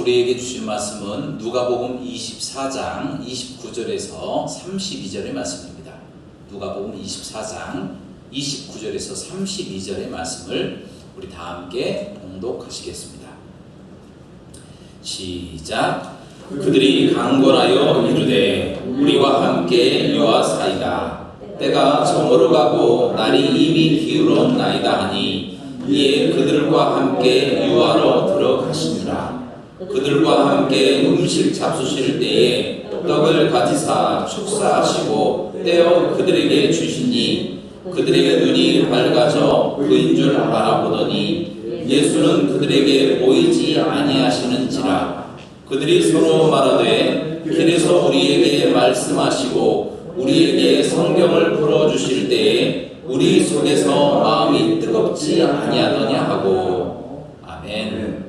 우리에게 주신 말씀은 누가복음 24장 29절에서 32절의 말씀입니다. 누가복음 24장 29절에서 32절의 말씀을 우리 다 함께 봉독하시겠습니다. 시작. 그들이 강권하여 이르되 우리와 함께 유하사이다. 때가 저물어 가고 날이 이미 기울었나이다 하니 이에 그들과 함께 유하러 들어가시니라. 그들과 함께 음식 잡수실 때에 떡을 가지사 축사하시고 떼어 그들에게 주시니 그들의 눈이 밝아져 그인 줄 알아보더니 예수는 그들에게 보이지 아니하시는지라. 그들이 서로 말하되 길에서 우리에게 말씀하시고 우리에게 성경을 풀어주실 때에 우리 속에서 마음이 뜨겁지 아니하더냐 하고. 아멘.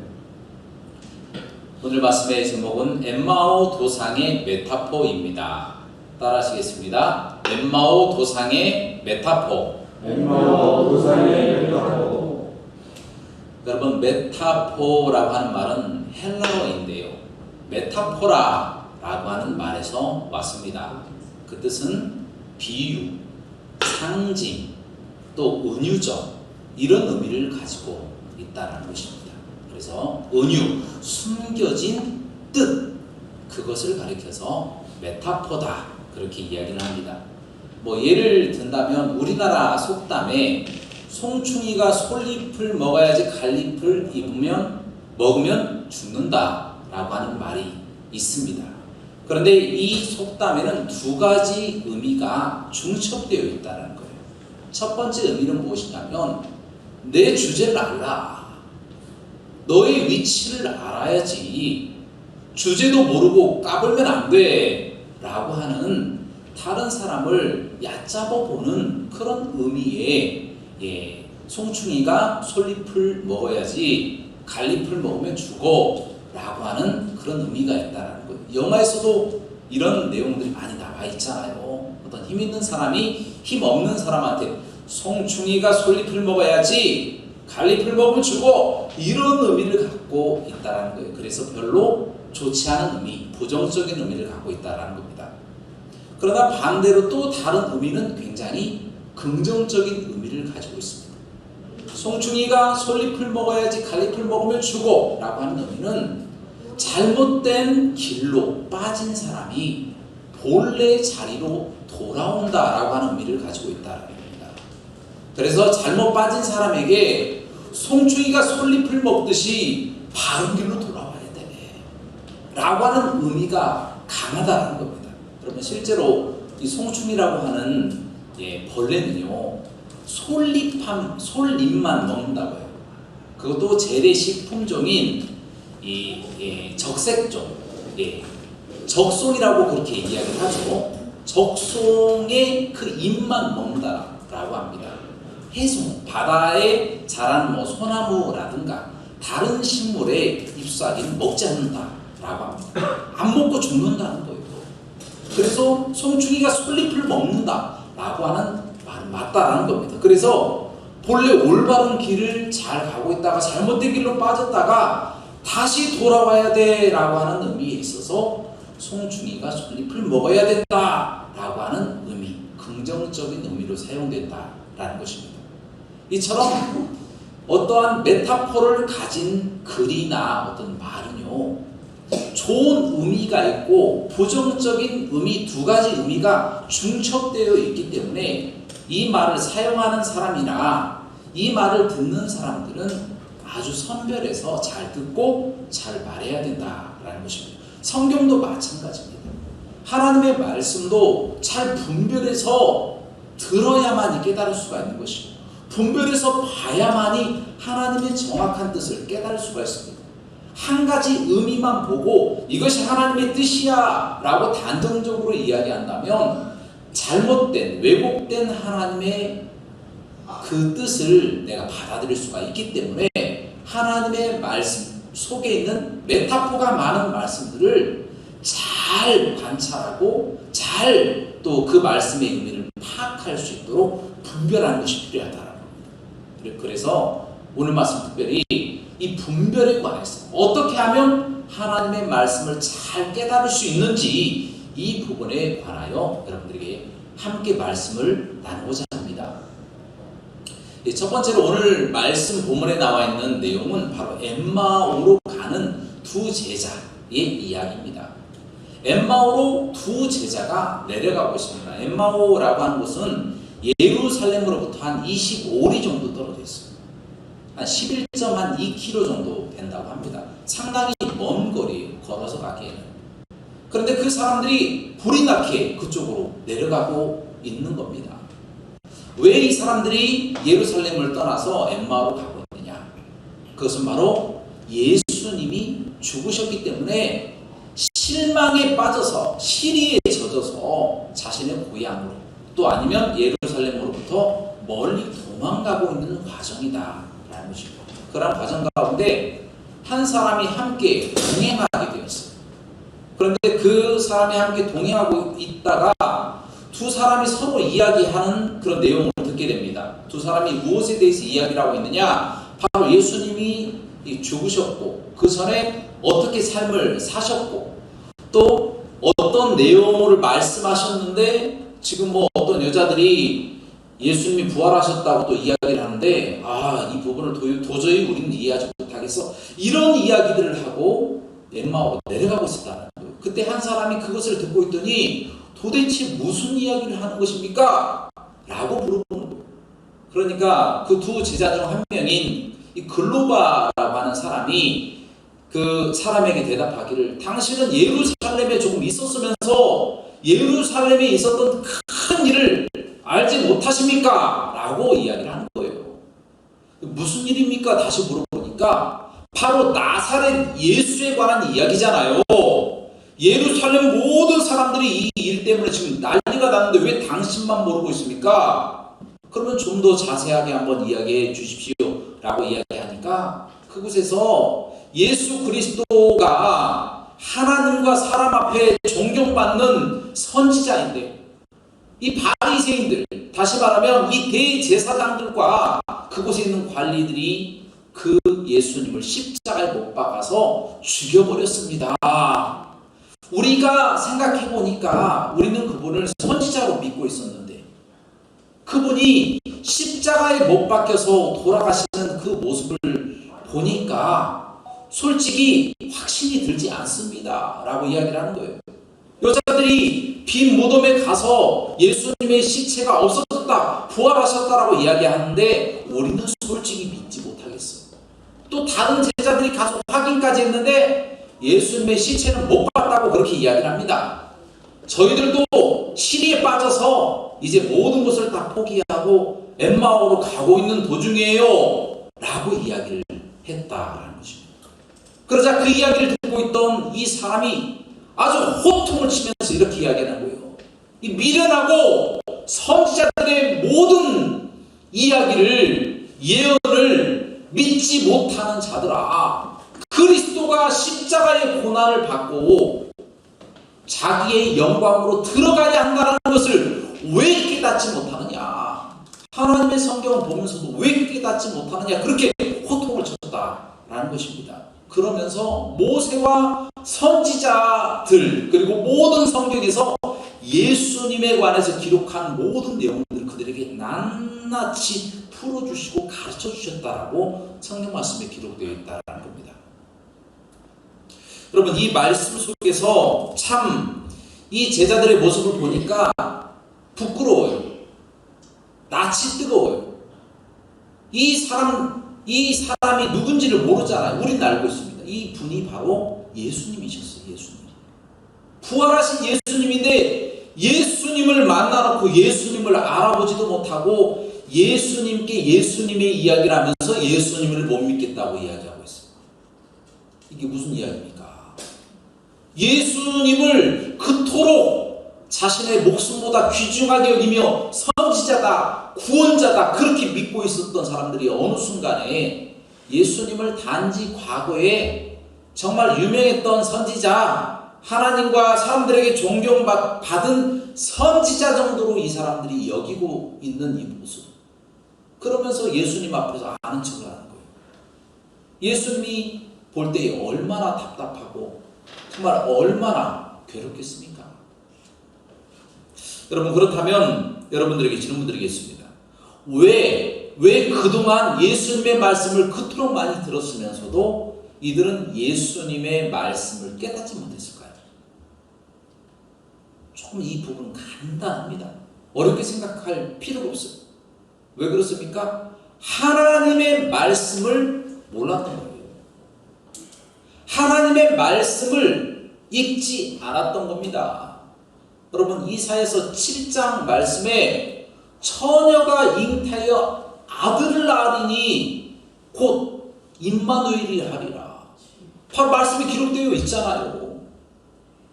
오늘 말씀의 제목은 엠마오 도상의 메타포입니다. 따라하시겠습니다. 엠마오 도상의 메타포. 엠마오 도상의 메타포. 여러분, 메타포라고 하는 말은 헬라어인데요, 메타포라라고 하는 말에서 왔습니다. 그 뜻은 비유, 상징, 또 은유적, 이런 의미를 가지고 있다는 것입니다. 그래서 은유, 숨겨진 뜻, 그것을 가리켜서 메타포다, 그렇게 이야기를 합니다. 예를 든다면 우리나라 속담에 송충이가 솔잎을 먹어야지 갈잎을 먹으면 죽는다라고 하는 말이 있습니다. 그런데 이 속담에는 두 가지 의미가 중첩되어 있다는 거예요. 첫 번째 의미는 무엇이냐면 내 주제를 알라. 너의 위치를 알아야지. 주제도 모르고 까불면 안 돼 라고 하는 다른 사람을 얕잡아 보는 그런 의미의 송충이가 솔잎을 먹어야지 갈잎을 먹으면 죽어 라고 하는 그런 의미가 있다는 거예요. 영화에서도 이런 내용들이 많이 나와 있잖아요. 어떤 힘 있는 사람이 힘 없는 사람한테 송충이가 솔잎을 먹어야지 갈잎을 먹으면 죽어, 이런 의미를 갖고 있다는 거예요. 그래서 별로 좋지 않은 의미, 부정적인 의미를 갖고 있다는 겁니다. 그러나 반대로 또 다른 의미는 굉장히 긍정적인 의미를 가지고 있습니다. 송충이가 솔잎을 먹어야지 갈잎을 먹으면 죽어 라고 하는 의미는 잘못된 길로 빠진 사람이 본래 자리로 돌아온다 라고 하는 의미를 가지고 있다는 겁니다. 그래서 잘못 빠진 사람에게 송충이가 솔잎을 먹듯이 바른 길로 돌아와야 되네 라고 하는 의미가 강하다는 겁니다. 그러면 실제로 이 송충이라고 하는 벌레는요, 솔잎만 먹는다고 해요. 그것도 재래식 품종인 적색종, 적송이라고 그렇게 이야기를 하죠. 적송의 그 잎만 먹는다라고 합니다. 해송, 바다에 자란 소나무라든가 다른 식물의 잎사귀는 먹지 않는다라고 합니다. 안 먹고 죽는다는 거예요. 그래서 송충이가 솔잎을 먹는다라고 하는 말은 맞다라는 겁니다. 그래서 본래 올바른 길을 잘 가고 있다가 잘못된 길로 빠졌다가 다시 돌아와야 돼라고 하는 의미에 있어서 송충이가 솔잎을 먹어야 된다라고 하는 의미, 긍정적인 의미로 사용된다라는 것입니다. 이처럼 어떠한 메타포를 가진 글이나 어떤 말은요, 좋은 의미가 있고 부정적인 의미, 두 가지 의미가 중첩되어 있기 때문에 이 말을 사용하는 사람이나 이 말을 듣는 사람들은 아주 선별해서 잘 듣고 잘 말해야 된다라는 것입니다. 성경도 마찬가지입니다. 하나님의 말씀도 잘 분별해서 들어야만이 깨달을 수가 있는 것이고, 분별해서 봐야만이 하나님의 정확한 뜻을 깨달을 수가 있습니다. 한 가지 의미만 보고 이것이 하나님의 뜻이야 라고 단정적으로 이야기한다면 잘못된, 왜곡된 하나님의 그 뜻을 내가 받아들일 수가 있기 때문에 하나님의 말씀 속에 있는 메타포가 많은 말씀들을 잘 관찰하고 잘 또 그 말씀의 의미를 파악할 수 있도록 분별하는 것이 필요하다는 겁니다. 그래서 오늘 말씀 특별히 이 분별에 관해서 어떻게 하면 하나님의 말씀을 잘 깨달을 수 있는지 이 부분에 관하여 여러분들에게 함께 말씀을 나누고자 합니다. 첫 번째로 오늘 말씀 본문에 나와 있는 내용은 바로 엠마오로 가는 두 제자의 이야기입니다. 엠마오로 두 제자가 내려가고 있습니다. 엠마오라고 하는 곳은 예루살렘으로부터 한 25리 정도 떨어져 있습니다. 한 11.2km 정도 된다고 합니다. 상당히 먼 거리예요. 걸어서 가기에는. 그런데 그 사람들이 불이 나게 그쪽으로 내려가고 있는 겁니다. 왜 이 사람들이 예루살렘을 떠나서 엠마오로 가고 있느냐? 그것은 바로 예수님이 죽으셨기 때문에 실망에 빠져서 시리에 젖어서 자신의 고향으로 또 아니면 예루살렘으로부터 멀리 도망가고 있는 과정이다 라는 것입니다. 그런 과정 가운데 한 사람이 함께 동행하게 되었어요. 그런데 그 사람이 함께 동행하고 있다가 두 사람이 서로 이야기하는 그런 내용을 듣게 됩니다. 두 사람이 무엇에 대해서 이야기를 하고 있느냐? 바로 예수님이 죽으셨고 그 전에 어떻게 삶을 사셨고 또 어떤 내용을 말씀하셨는데 지금 뭐 어떤 여자들이 예수님이 부활하셨다고 또 이야기를 하는데 이 부분을 도저히 우리는 이해하지 못하겠어. 이런 이야기들을 하고 엠마오로 내려가고 있었다는 거예요. 그때 한 사람이 그것을 듣고 있더니 도대체 무슨 이야기를 하는 것입니까? 라고 물어보는 거예요. 그러니까 그 두 제자 중 한 명인 이 글로바라고 하는 사람이 그 사람에게 대답하기를 당신은 예루살렘에 조금 있었으면서 예루살렘에 있었던 큰 일을 알지 못하십니까? 라고 이야기를 하는 거예요. 무슨 일입니까? 다시 물어보니까 바로 나사렛 예수에 관한 이야기잖아요. 예루살렘 모든 사람들이 이 일 때문에 지금 난리가 났는데 왜 당신만 모르고 있습니까? 그러면 좀 더 자세하게 한번 이야기해 주십시오 라고 이야기하니까 그곳에서 예수 그리스도가 하나님과 사람 앞에 존경받는 선지자인데 이 바리새인들, 다시 말하면 이 대제사장들과 그곳에 있는 관리들이 그 예수님을 십자가에 못 박아서 죽여버렸습니다. 우리가 생각해보니까 우리는 그분을 선지자로 믿고 있었는데 그분이 십자가에 못 박혀서 돌아가시는 그 모습을 보니까 솔직히 확신이 들지 않습니다 라고 이야기를 하는 거예요. 여자들이 빈 무덤에 가서 예수님의 시체가 없어졌다, 부활하셨다라고 이야기하는데 우리는 솔직히 믿지 못하겠어. 또 다른 제자들이 가서 확인까지 했는데 예수님의 시체는 못 봤다고 그렇게 이야기를 합니다. 저희들도 시리에 빠져서 이제 모든 것을 다 포기하고 엠마오로 가고 있는 도중이에요 라고 이야기를 했다라는 것입니다. 그러자 그 이야기를 듣고 있던 이 사람이 아주 호통을 치면서 이렇게 이야기하는 거예요. 이 미련하고 선지자들의 모든 이야기를, 예언을 믿지 못하는 자들아, 그리스도가 십자가의 고난을 받고 자기의 영광으로 들어가야 한다는 것을 왜 깨닫지 못하느냐? 하나님의 성경을 보면서도 왜 깨닫지 못하느냐? 그렇게 호통을 쳤다라는 것입니다. 그러면서 모세와 선지자들 그리고 모든 성경에서 예수님에 관해서 기록한 모든 내용들을 그들에게 낱낱이 풀어주시고 가르쳐주셨다라고 성경 말씀에 기록되어 있다는 겁니다. 여러분, 이 말씀 속에서 참 이 제자들의 모습을 보니까 부끄러워요. 낯이 뜨거워요. 이 사람이 누군지를 모르잖아요. 우리는 알고 있습니다. 이 분이 바로 예수님이셨어요. 예수님. 부활하신 예수님인데 예수님을 만나놓고 예수님을 알아보지도 못하고 예수님께 예수님의 이야기를 하면서 예수님을 못 믿겠다고 이야기하고 있어요. 이게 무슨 이야기입니까? 예수님을 그토록 자신의 목숨보다 귀중하게 여기며 선지자다, 구원자다 그렇게 믿고 있었던 사람들이 어느 순간에 예수님을 단지 과거에 정말 유명했던 선지자, 하나님과 사람들에게 존경받은 선지자 정도로 이 사람들이 여기고 있는 이 모습, 그러면서 예수님 앞에서 아는 척을 하는 거예요. 예수님이 볼 때 얼마나 답답하고 정말 얼마나 괴롭겠습니까? 여러분, 그렇다면 여러분들에게 질문 드리겠습니다. 왜 그동안 예수님의 말씀을 그토록 많이 들었으면서도 이들은 예수님의 말씀을 깨닫지 못했을까요? 조금 이 부분은 간단합니다. 어렵게 생각할 필요가 없어요. 왜 그렇습니까? 하나님의 말씀을 몰랐던 거예요. 하나님의 말씀을 읽지 않았던 겁니다. 여러분, 이사야서 7장 말씀에 처녀가 잉태하여 아들을 낳으리니 곧 임마누엘이 하리라. 바로 말씀이 기록되어 있잖아요.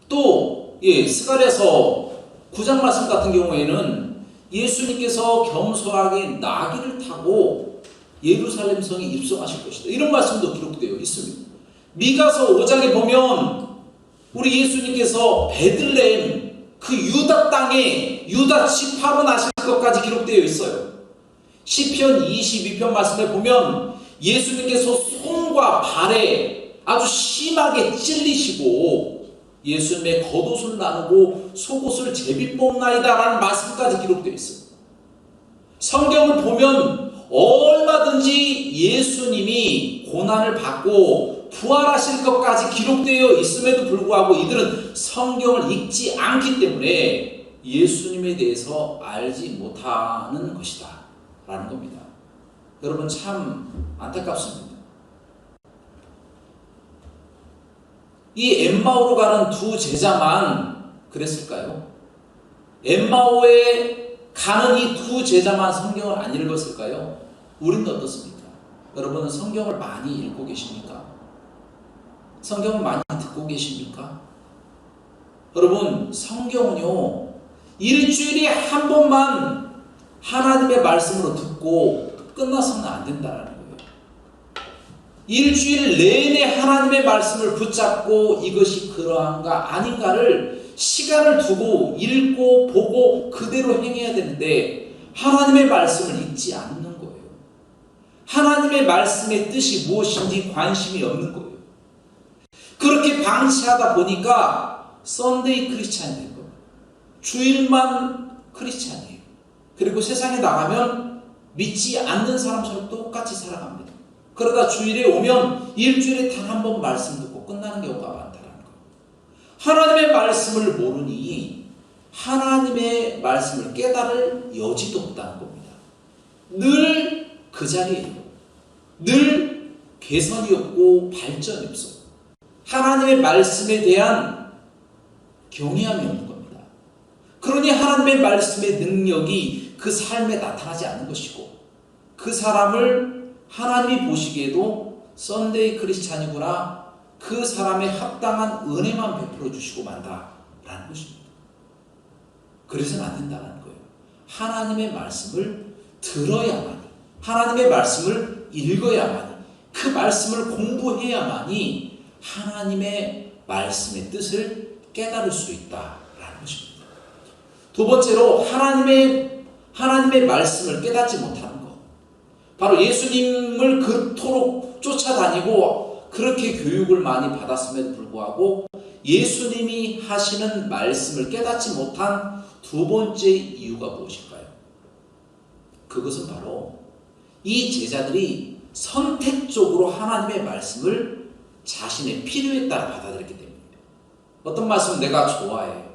또 스가랴서 9장 말씀 같은 경우에는 예수님께서 겸손하게 나귀를 타고 예루살렘 성에 입성하실 것이다. 이런 말씀도 기록되어 있습니다. 미가서 5장에 보면 우리 예수님께서 베들레헴 그 유다 땅에 유다 지파로 나실 것까지 기록되어 있어요. 시편 22편 말씀에 보면 예수님께서 손과 발에 아주 심하게 찔리시고 예수님의 겉옷을 나누고 속옷을 제비 뽑나이다 라는 말씀까지 기록되어 있어요. 성경을 보면 얼마든지 예수님이 고난을 받고 부활하실 것까지 기록되어 있음에도 불구하고 이들은 성경을 읽지 않기 때문에 예수님에 대해서 알지 못하는 것이다 라는 겁니다. 여러분, 참 안타깝습니다. 이 엠마오로 가는 두 제자만 그랬을까요? 엠마오에 가는 이 두 제자만 성경을 안 읽었을까요? 우리는 어떻습니까? 여러분은 성경을 많이 읽고 계십니까? 성경을 많이 듣고 계십니까? 여러분, 성경은요, 일주일에 한 번만 하나님의 말씀으로 듣고 끝나서는 안 된다는 거예요. 일주일 내내 하나님의 말씀을 붙잡고 이것이 그러한가 아닌가를 시간을 두고 읽고 보고 그대로 행해야 되는데 하나님의 말씀을 읽지 않는 거예요. 하나님의 말씀의 뜻이 무엇인지 관심이 없는 거예요. 그렇게 방치하다 보니까 썬데이 크리스찬이 된 거예요. 주일만 크리스찬이에요. 그리고 세상에 나가면 믿지 않는 사람처럼 똑같이 살아갑니다. 그러다 주일에 오면 일주일에 단 한 번 말씀 듣고 끝나는 경우가 많다는 거예요. 하나님의 말씀을 모르니 하나님의 말씀을 깨달을 여지도 없다는 겁니다. 늘 그 자리에요. 늘 개선이 없고 발전이 없어요. 하나님의 말씀에 대한 경외함이 없는 겁니다. 그러니 하나님의 말씀의 능력이 그 삶에 나타나지 않는 것이고 그 사람을 하나님이 보시기에도 썬데이 크리스찬이구나, 그 사람의 합당한 은혜만 베풀어 주시고 만다라는 것입니다. 그래서는 안 된다는 거예요. 하나님의 말씀을 들어야만이, 하나님의 말씀을 읽어야만이, 그 말씀을 공부해야만이 하나님의 말씀의 뜻을 깨달을 수 있다라는 것입니다. 두 번째로 하나님의 말씀을 깨닫지 못하는 것. 바로 예수님을 그토록 쫓아다니고 그렇게 교육을 많이 받았음에도 불구하고 예수님이 하시는 말씀을 깨닫지 못한 두 번째 이유가 무엇일까요? 그것은 바로 이 제자들이 선택적으로 하나님의 말씀을 자신의 필요에 따라 받아들였기 때문입니다. 어떤 말씀은 내가 좋아해요.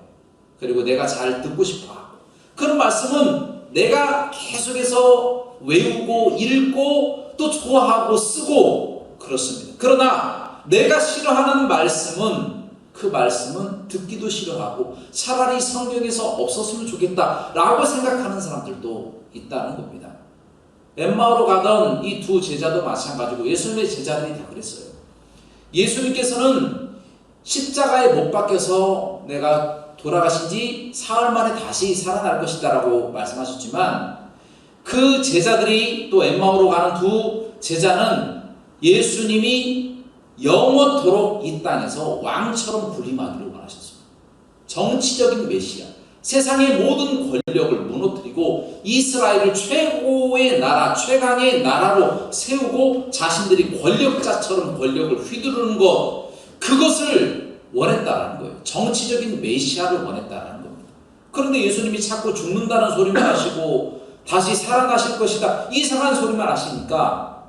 그리고 내가 잘 듣고 싶어 하고, 그런 말씀은 내가 계속해서 외우고 읽고 또 좋아하고 쓰고 그렇습니다. 그러나 내가 싫어하는 말씀은 그 말씀은 듣기도 싫어하고 차라리 성경에서 없었으면 좋겠다라고 생각하는 사람들도 있다는 겁니다. 엠마오로 가던 이 두 제자도 마찬가지고 예수님의 제자들이 다 그랬어요. 예수님께서는 십자가에 못 박혀서 내가 돌아가신 지 사흘 만에 다시 살아날 것이다 라고 말씀하셨지만, 그 제자들이, 또 엠마오로 가는 두 제자는 예수님이 영원토록 이 땅에서 왕처럼 군림하기를 원하셨습니다. 정치적인 메시아, 세상의 모든 권력을 무너뜨리고 이스라엘을 최고의 나라, 최강의 나라로 세우고 자신들이 권력자처럼 권력을 휘두르는 것, 그것을 원했다라는 거예요. 정치적인 메시아를 원했다라는 겁니다. 그런데 예수님이 자꾸 죽는다는 소리만 하시고 다시 살아나실 것이다, 이상한 소리만 하시니까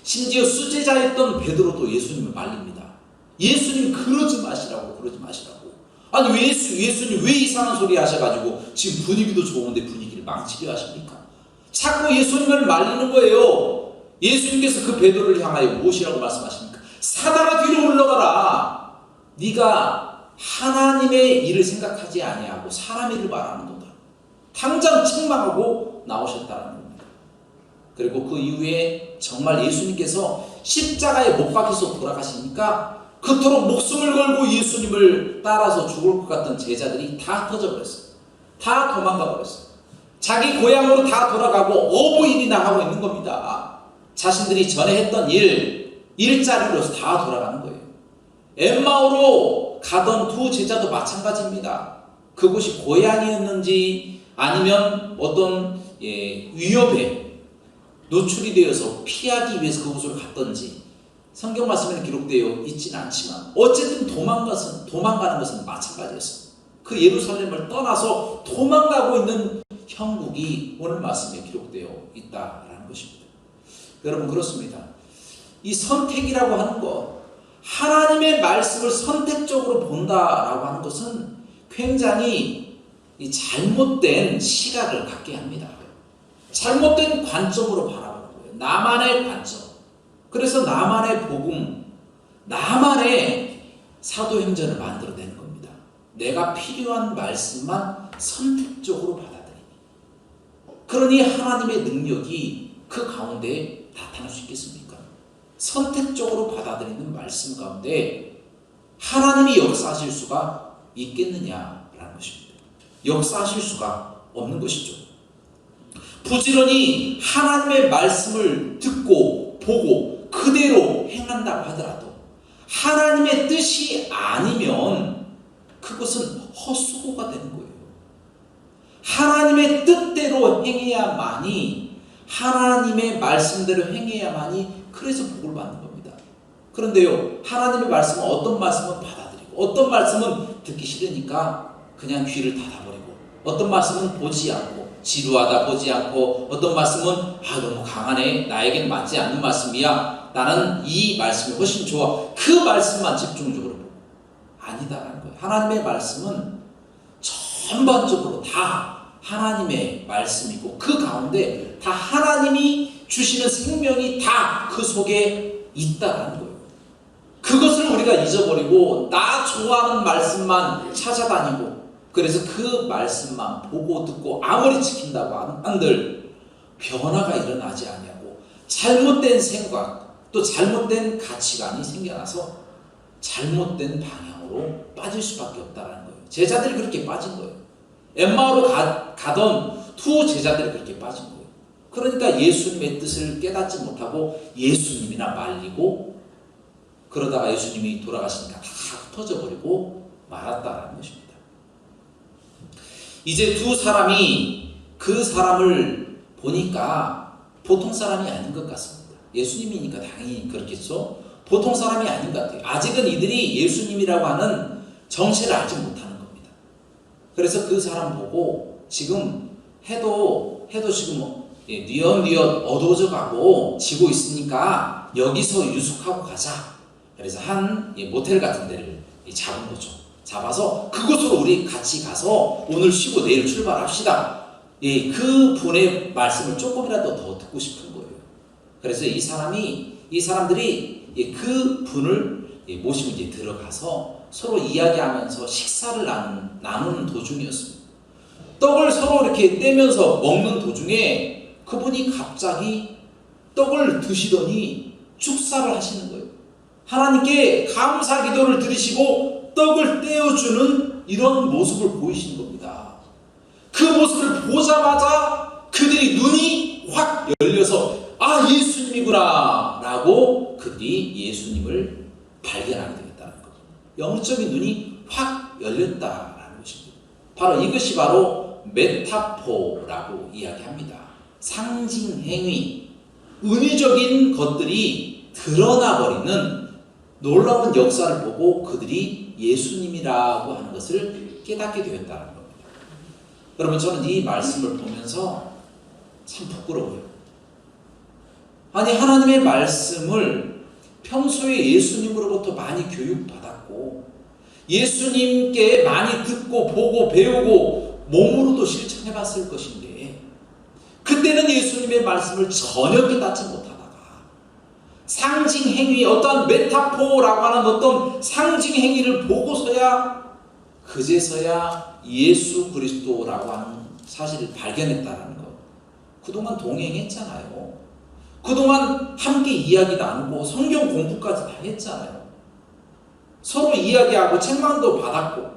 심지어 수제자였던 베드로도 예수님을 말립니다. 예수님 그러지 마시라고, 그러지 마시라고. 아니 왜 예수님 왜 이상한 소리 하셔가지고 지금 분위기도 좋은데 분위기를 망치려 하십니까? 자꾸 예수님을 말리는 거예요. 예수님께서 그 베드로를 향하여 무엇이라고 말씀하십니까? 사단아 뒤로 물러가라. 네가 하나님의 일을 생각하지 아니하고 사람의 일을 말하는도다. 당장 책망하고 나오셨다는 겁니다. 그리고 그 이후에 정말 예수님께서 십자가에 못 박혀서 돌아가시니까 그토록 목숨을 걸고 예수님을 따라서 죽을 것 같던 제자들이 다 터져버렸어요. 다 도망가 버렸어요. 자기 고향으로 다 돌아가고 어부일이나 하고 있는 겁니다. 자신들이 전에 했던 일자리로서 다 돌아가는 거예요. 엠마오로 가던 두 제자도 마찬가지입니다. 그곳이 고향이었는지 아니면 어떤 위협에 노출이 되어서 피하기 위해서 그곳을 갔던지 성경 말씀에는 기록되어 있지는 않지만 어쨌든 도망가는 것은 마찬가지였습니다. 그 예루살렘을 떠나서 도망가고 있는 형국이 오늘 말씀에 기록되어 있다라는 것입니다. 여러분 그렇습니다. 이 선택이라고 하는 것, 하나님의 말씀을 선택적으로 본다라고 하는 것은 굉장히 이 잘못된 시각을 갖게 합니다. 잘못된 관점으로 바라보는 거예요. 나만의 관점. 그래서 나만의 복음, 나만의 사도행전을 만들어내는 겁니다. 내가 필요한 말씀만 선택적으로 받아들이니. 그러니 하나님의 능력이 그 가운데 나타날 수 있겠습니까? 선택적으로 받아들이는 말씀 가운데 하나님이 역사하실 수가 있겠느냐라는 것입니다. 역사하실 수가 없는 것이죠. 부지런히 하나님의 말씀을 듣고 보고 그대로 행한다고 하더라도 하나님의 뜻이 아니면 그것은 헛수고가 되는 거예요. 하나님의 뜻대로 행해야만이, 하나님의 말씀대로 행해야만이 그래서 복을 받는 겁니다. 그런데요, 하나님의 말씀은 어떤 말씀은 받아들이고 어떤 말씀은 듣기 싫으니까 그냥 귀를 닫아버리고, 어떤 말씀은 보지 않고 지루하다 보지 않고, 어떤 말씀은 너무 강하네, 나에겐 맞지 않는 말씀이야, 나는 이 말씀이 훨씬 좋아, 그 말씀만 집중적으로 보고. 아니다라는 거예요. 하나님의 말씀은 전반적으로 다 하나님의 말씀이고 그 가운데 다 하나님이 주시는 생명이 다 그 속에 있다라는 거예요. 그것을 우리가 잊어버리고 나 좋아하는 말씀만 찾아다니고, 그래서 그 말씀만 보고 듣고 아무리 지킨다고 한들 변화가 일어나지 아니하고 잘못된 생각 또 잘못된 가치관이 생겨나서 잘못된 방향으로 빠질 수밖에 없다는 거예요. 제자들이 그렇게 빠진 거예요. 엠마오로 가던 두 제자들이 그렇게 빠진 거예요. 그러니까 예수님의 뜻을 깨닫지 못하고 예수님이나 말리고, 그러다가 예수님이 돌아가시니까 다 흩어져버리고 말았다라는 것입니다. 이제 두 사람이 그 사람을 보니까 보통 사람이 아닌 것 같습니다. 예수님이니까 당연히 그렇겠죠. 보통 사람이 아닌 것 같아요. 아직은 이들이 예수님이라고 하는 정체를 알지 못하는 겁니다. 그래서 그 사람 보고 지금 해도 지금 뉘엿뉘엿 어두워져 가고 지고 있으니까 여기서 유숙하고 가자. 그래서 한 모텔 같은 데를 잡은 거죠. 잡아서 그곳으로 우리 같이 가서 오늘 쉬고 내일 출발합시다. 그 분의 말씀을 조금이라도 더 듣고 싶은 거예요. 그래서 이 사람들이 그 분을 모시고 이제 들어가서 서로 이야기하면서 식사를 나누는 도중이었습니다. 떡을 서로 이렇게 떼면서 먹는 도중에 그분이 갑자기 떡을 드시더니 축사를 하시는 거예요. 하나님께 감사 기도를 드리시고 떡을 떼어주는 이런 모습을 보이신 겁니다. 그 모습을 보자마자 그들이 눈이 확 열려서 예수님이구나 라고 그들이 예수님을 발견하게 되겠다는 거죠. 영적인 눈이 확 열렸다라는 것입니다. 바로 이것이 바로 메타포라고 이야기합니다. 상징 행위, 은유적인 것들이 드러나버리는 놀라운 역사를 보고 그들이 예수님이라고 하는 것을 깨닫게 되었다는 겁니다. 여러분, 저는 이 말씀을 보면서 참 부끄러워요. 아니, 하나님의 말씀을 평소에 예수님으로부터 많이 교육받았고 예수님께 많이 듣고 보고 배우고 몸으로도 실천해 봤을 것인데 그때는 예수님의 말씀을 전혀 깨닫지 못하다가 상징 행위, 어떠한 메타포라고 하는 어떤 상징 행위를 보고서야 그제서야 예수 그리스도라고 하는 사실을 발견했다는 것. 그동안 동행했잖아요. 그동안 함께 이야기 나누고 성경 공부까지 다 했잖아요. 서로 이야기하고 책망도 받았고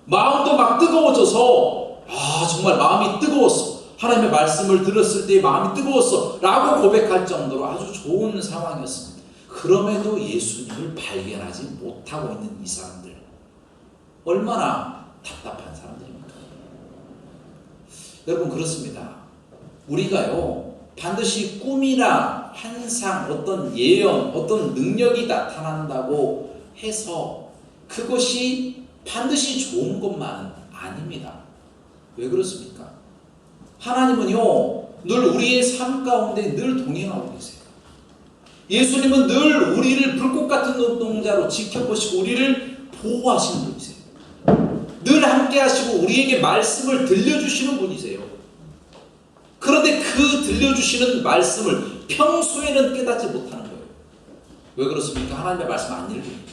마음도 막 뜨거워져서 정말 마음이 뜨거웠어. 하나님의 말씀을 들었을 때 마음이 뜨거웠어 라고 고백할 정도로 아주 좋은 상황이었습니다. 그럼에도 예수님을 발견하지 못하고 있는 이 사람들, 얼마나 답답한 사람들입니까? 여러분, 그렇습니다. 우리가요 반드시 꿈이나 환상, 어떤 예언, 어떤 능력이 나타난다고 해서 그것이 반드시 좋은 것만은 아닙니다. 왜 그렇습니까? 하나님은요 늘 우리의 삶 가운데 늘 동행하고 계세요. 예수님은 늘 우리를 불꽃 같은 눈동자로 지켜보시고 우리를 보호하시는 분이세요. 늘 함께 하시고 우리에게 말씀을 들려주시는 분이세요. 그런데 그 들려주시는 말씀을 평소에는 깨닫지 못하는 거예요. 왜 그렇습니까? 하나님의 말씀 안 읽으니까.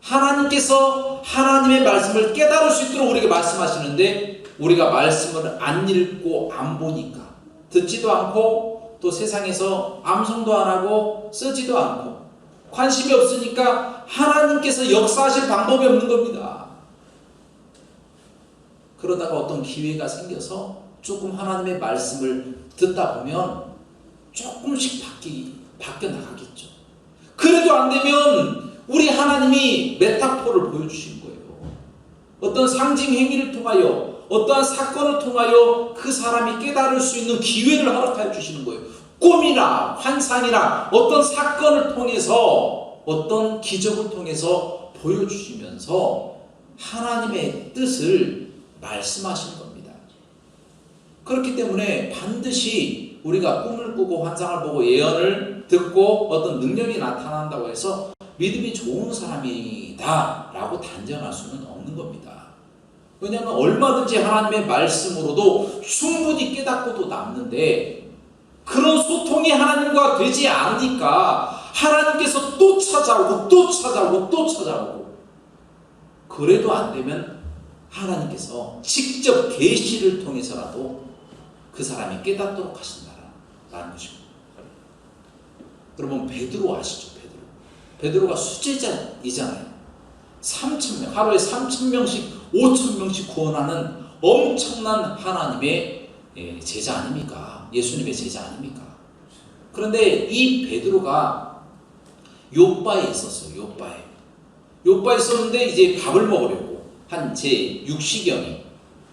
하나님께서 하나님의 말씀을 깨달을 수 있도록 우리에게 말씀하시는데 우리가 말씀을 안 읽고 안 보니까, 듣지도 않고 또 세상에서 암송도 안 하고 쓰지도 않고 관심이 없으니까 하나님께서 역사하실 방법이 없는 겁니다. 그러다가 어떤 기회가 생겨서 조금 하나님의 말씀을 듣다 보면 조금씩 바뀌어 나가겠죠. 그래도 안 되면 우리 하나님이 메타포를 보여주신 거예요. 어떤 상징 행위를 통하여, 어떠한 사건을 통하여 그 사람이 깨달을 수 있는 기회를 허락해 주시는 거예요. 꿈이나 환상이나 어떤 사건을 통해서, 어떤 기적을 통해서 보여주시면서 하나님의 뜻을 말씀하시는 겁니다. 그렇기 때문에 반드시 우리가 꿈을 꾸고 환상을 보고 예언을 듣고 어떤 능력이 나타난다고 해서 믿음이 좋은 사람이다 라고 단정할 수는 없는 겁니다. 왜냐하면 얼마든지 하나님의 말씀으로도 충분히 깨닫고도 남는데 그런 소통이 하나님과 되지 않으니까 하나님께서 또 찾아오고 또 찾아오고 또 찾아오고, 그래도 안 되면 하나님께서 직접 계시를 통해서라도 그 사람이 깨닫도록 하신다라는 것입니다. 여러분, 베드로 아시죠? 베드로가 수제자이잖아요. 3,000명, 하루에 3,000명씩 5,000명씩 구원하는 엄청난 하나님의 제자 아닙니까? 예수님의 제자 아닙니까? 그런데 이 베드로가 요바에 있었어요. 요바에 있었는데 이제 밥을 먹으려고 한 제 6시경에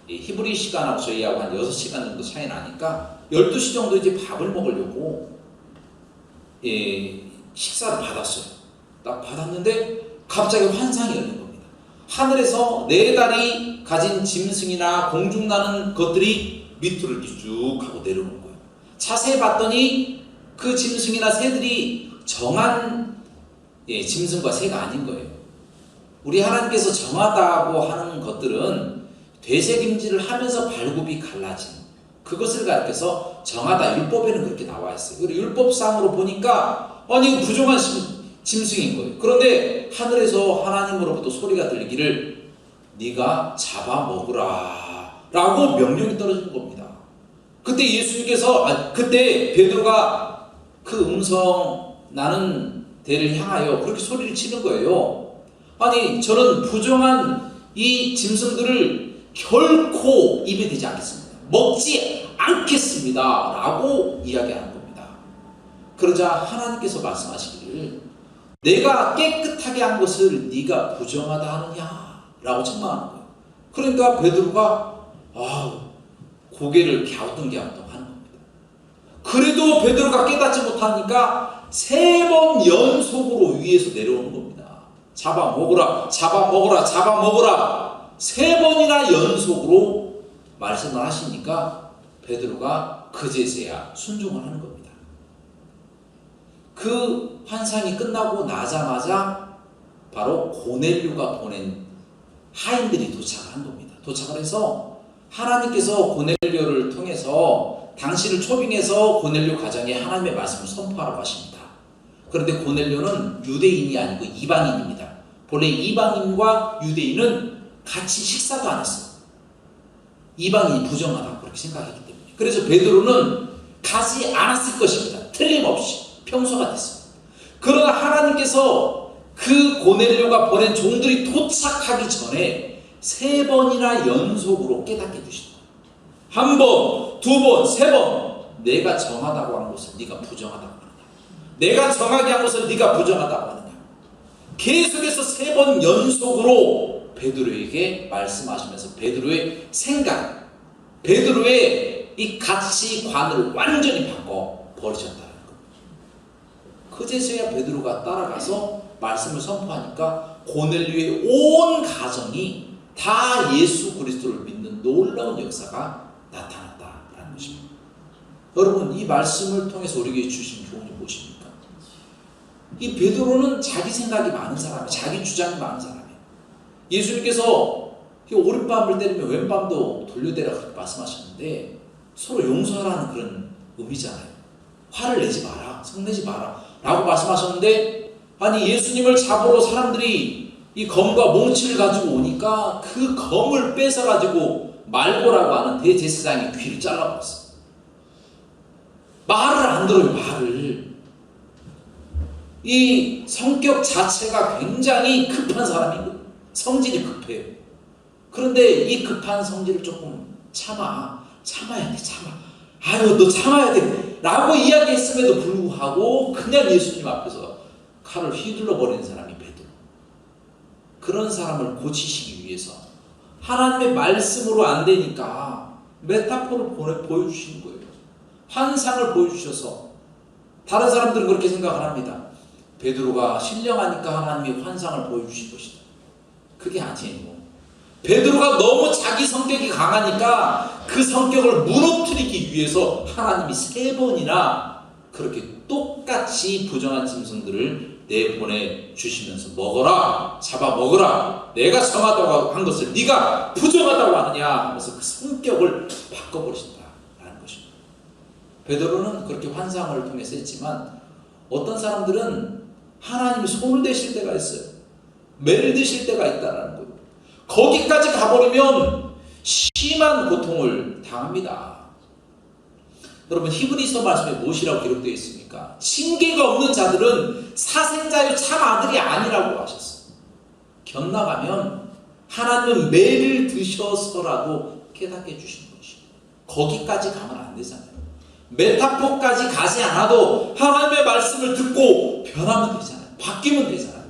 히브리 시간하고 저희하고 한 6시간 정도 차이 나니까 12시 정도 이제 밥을 먹으려고 식사를 받았어요. 딱 받았는데 갑자기 환상이 열린 겁니다. 하늘에서 4다리 가진 짐승이나 공중나는 것들이 밑으로 이렇게 쭉 하고 내려오는 거예요. 자세히 봤더니 그 짐승이나 새들이 정한 짐승과 새가 아닌 거예요. 우리 하나님께서 정하다고 하는 것들은 되새김질을 하면서 발굽이 갈라진 그것을 가리켜서 정하다, 율법에는 그렇게 나와 있어요. 그리고 율법상으로 보니까 이거 부정한 짐승인 거예요. 그런데 하늘에서 하나님으로부터 소리가 들리기를 네가 잡아먹으라 라고 명령이 떨어진 겁니다. 그때 예수님께서 그때 베드로가 그 음성 나는 데를 향하여 그렇게 소리를 치는 거예요. 아니, 저는 부정한 이 짐승들을 결코 입에 대지 않겠습니다. 먹지 않겠습니다 라고 이야기하는 겁니다. 그러자 하나님께서 말씀하시기를 내가 깨끗하게 한 것을 네가 부정하다 하느냐 라고 책망하는 거예요. 그러니까 베드로가 고개를 갸우뚱갸우뚱 하는 겁니다. 그래도 베드로가 깨닫지 못하니까 3번 연속으로 위에서 내려오는 겁니다. 잡아먹으라, 잡아먹으라, 잡아먹으라. 3번이나 연속으로 말씀을 하시니까 베드로가 그제서야 순종을 하는 겁니다. 그 환상이 끝나고 나자마자 바로 고넬료가 보낸 하인들이 도착을 한 겁니다. 도착을 해서 하나님께서 고넬료를 통해서 당신을 초빙해서 고넬료 가정에 하나님의 말씀을 선포하라고 하십니다. 그런데 고넬료는 유대인이 아니고 이방인입니다. 본래 이방인과 유대인은 같이 식사도 안 했어요. 이방인이 부정하다고 그렇게 생각했기 때문에. 그래서 베드로는 가지 않았을 것입니다. 틀림없이 평소가 됐습니다. 그러나 하나님께서 그 고넬료가 보낸 종들이 도착하기 전에 3번이나 연속으로 깨닫게 해주신 거예요. 1번, 2번, 3번. 내가 정하다고 한 것을 네가 부정하다고 하느냐. 내가 정하게 한 것을 네가 부정하다고 하느냐. 계속해서 3번 연속으로 베드로에게 말씀하시면서 베드로의 생각, 베드로의 이 가치관을 완전히 바꿔 버리셨다는 겁니다. 그제서야 베드로가 따라가서 말씀을 선포하니까 고넬료의 온 가정이 다 예수 그리스도를 믿는 놀라운 역사가 나타났다라는 것입니다. 여러분, 이 말씀을 통해서 우리에게 주신 교훈이 무엇입니까? 이 베드로는 자기 생각이 많은 사람이에요. 자기 주장이 많은 사람이에요. 예수님께서 오른밤을 때리면 왼밤도 돌려대라 그렇게 말씀하셨는데 서로 용서하라는 그런 의미잖아요. 화를 내지 마라, 성내지 마라 라고 말씀하셨는데, 아니 예수님을 잡으러 사람들이 이 검과 몽치를 가지고 오니까 그 검을 뺏어가지고 말고라고 하는 대제사장의 귀를 잘라버렸어요. 말을 안 들어요. 말을. 이 성격 자체가 굉장히 급한 사람이고 성질이 급해요. 그런데 이 급한 성질을 조금 참아야 돼. 아유, 너 참아야 돼 라고 이야기했음에도 불구하고 그냥 예수님 앞에서 칼을 휘둘러 버리는 사람이 베드로. 그런 사람을 고치시기 위해서 하나님의 말씀으로 안 되니까 메타포를 보여주시는 거예요. 환상을 보여주셔서. 다른 사람들은 그렇게 생각을 합니다. 베드로가 신령하니까 하나님이 환상을 보여주신 것이다. 그게 아니에요. 베드로가 너무 자기 성격이 강하니까 그 성격을 무너뜨리기 위해서 하나님이 3번이나 그렇게 똑같이 부정한 짐승들을 내보내 주시면서 먹어라, 잡아먹어라, 내가 정하다고 한 것을 네가 부정하다고 하느냐 하면서 그 성격을 바꿔버리신다라는 것입니다. 베드로는 그렇게 환상을 통해서 했지만 어떤 사람들은 하나님이 손을 대실 때가 있어요. 매를 드실 때가 있다는 거예요. 거기까지 가버리면 심한 고통을 당합니다. 여러분, 히브리서 말씀에 무엇이라고 기록되어 있습니까? 징계가 없는 자들은 사생자의 참 아들이 아니라고 하셨어요. 견나가면 하나님은 매를 드셔서라도 깨닫게 해주시는 것이죠. 거기까지 가면 안 되잖아요. 메타포까지 가지 않아도 하나님의 말씀을 듣고 변하면 되잖아요. 바뀌면 되잖아요.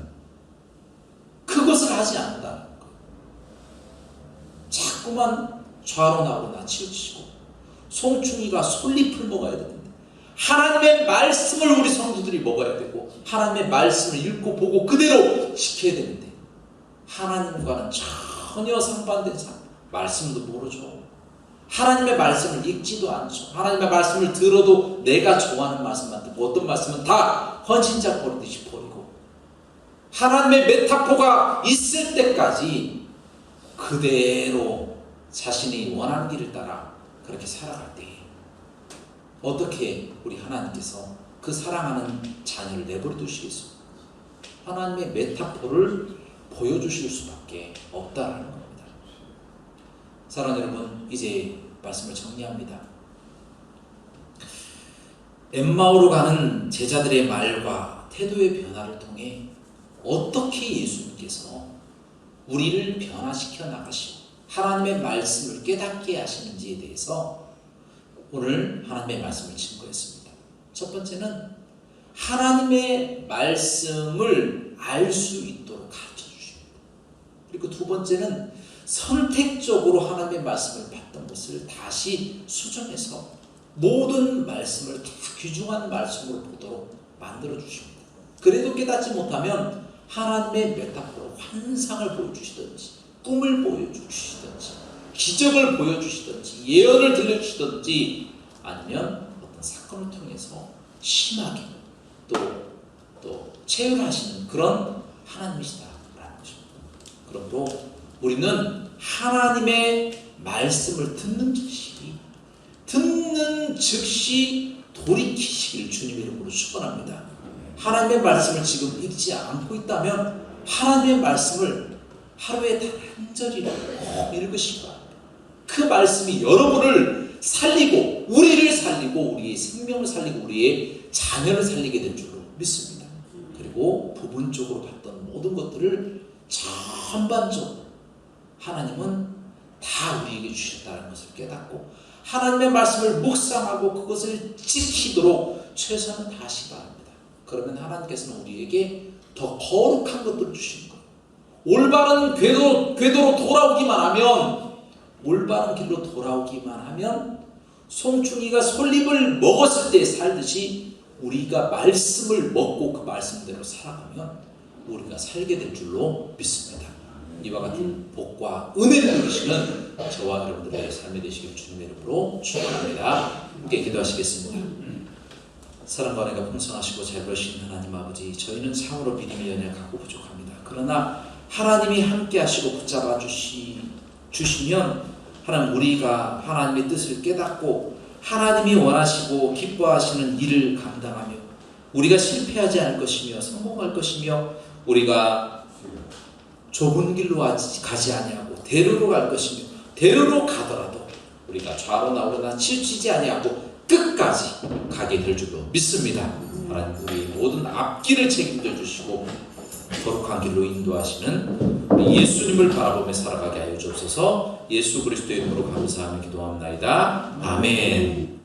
그것을 하지 않는다는 거예요. 자꾸만 좌로 나오나 치우치고 송충이가 솔잎을 먹어야 되는데 하나님의 말씀을 우리 성도들이 먹어야 되고 하나님의 말씀을 읽고 보고 그대로 지켜야 되는데 하나님과는 전혀 상반된 삶. 말씀도 모르죠. 하나님의 말씀을 읽지도 않죠. 하나님의 말씀을 들어도 내가 좋아하는 말씀만 듣고 어떤 말씀은 다 헌신자 버리듯이 버리고 하나님의 메타포가 있을 때까지 그대로 자신이 원하는 길을 따라 그렇게 살아갈 때 어떻게 우리 하나님께서 그 사랑하는 자녀를 내버려 두시겠습니까? 하나님의 메타포를 보여주실 수밖에 없다라는 겁니다. 사랑하는 여러분, 이제 말씀을 정리합니다. 엠마오로 가는 제자들의 말과 태도의 변화를 통해 어떻게 예수님께서 우리를 변화시켜 나가시고 하나님의 말씀을 깨닫게 하시는지에 대해서 오늘 하나님의 말씀을 증거했습니다. 첫 번째는 하나님의 말씀을 알 수 있도록 가르쳐 주십니다. 그리고 두 번째는 선택적으로 하나님의 말씀을 받던 것을 다시 수정해서 모든 말씀을 다 귀중한 말씀으로 보도록 만들어 주십니다. 그래도 깨닫지 못하면 하나님의 메타포로 환상을 보여주시든지 꿈을 보여주시든지 기적을 보여주시든지 예언을 들려주시든지 아니면 어떤 사건을 통해서 심하게 또 체험하시는 그런 하나님이시다라는 것입니다. 그러므로 우리는 하나님의 말씀을 듣는 즉시 돌이키시길 주님의 이름으로 축원합니다. 하나님의 말씀을 지금 읽지 않고 있다면 하나님의 말씀을 하루에 단 한 절이라도 꼭 읽으시기 바랍니다. 그 말씀이 여러분을 살리고 우리를 살리고 우리의 생명을 살리고 우리의 자녀를 살리게 될 줄로 믿습니다. 그리고 부분적으로 봤던 모든 것들을 전반적으로 하나님은 다 우리에게 주셨다는 것을 깨닫고 하나님의 말씀을 묵상하고 그것을 지키도록 최선을 다하시기 바랍니다. 그러면 하나님께서는 우리에게 더 거룩한 것들을 주시는 거예요. 올바른 궤도로 돌아오기만 하면 올바른 길로 돌아오기만 하면 송충이가 솔잎을 먹었을 때 살듯이 우리가 말씀을 먹고 그 말씀대로 살아가면 우리가 살게 될 줄로 믿습니다. 이와 같은 복과 은혜를 누리시는 저와 여러분들의 삶이 되시길 주님의 이름으로 축원합니다. 함께 기도하시겠습니다. 사랑과 은혜가 풍성하시고 자비로우신 하나님 아버지, 저희는 참으로 믿음이 연약하고 부족합니다. 그러나 하나님이 함께 하시고 붙잡아 주시면 하나님 우리가 하나님의 뜻을 깨닫고 하나님이 원하시고 기뻐하시는 일을 감당하며 우리가 실패하지 않을 것이며 성공할 것이며 우리가 좁은 길로 가지 아니하고 대로로 갈 것이며 대로로 가더라도 우리가 좌로 나오거나 치우치지 아니하고 끝까지 가게 될 줄로 믿습니다. 하나님 우리 모든 앞길을 책임져 주시고 거룩한 길로 인도하시는 우리 예수님을 바라보며 살아가게 하여 주옵소서. 예수 그리스도의 이름으로 감사하며 기도합나이다. 아멘.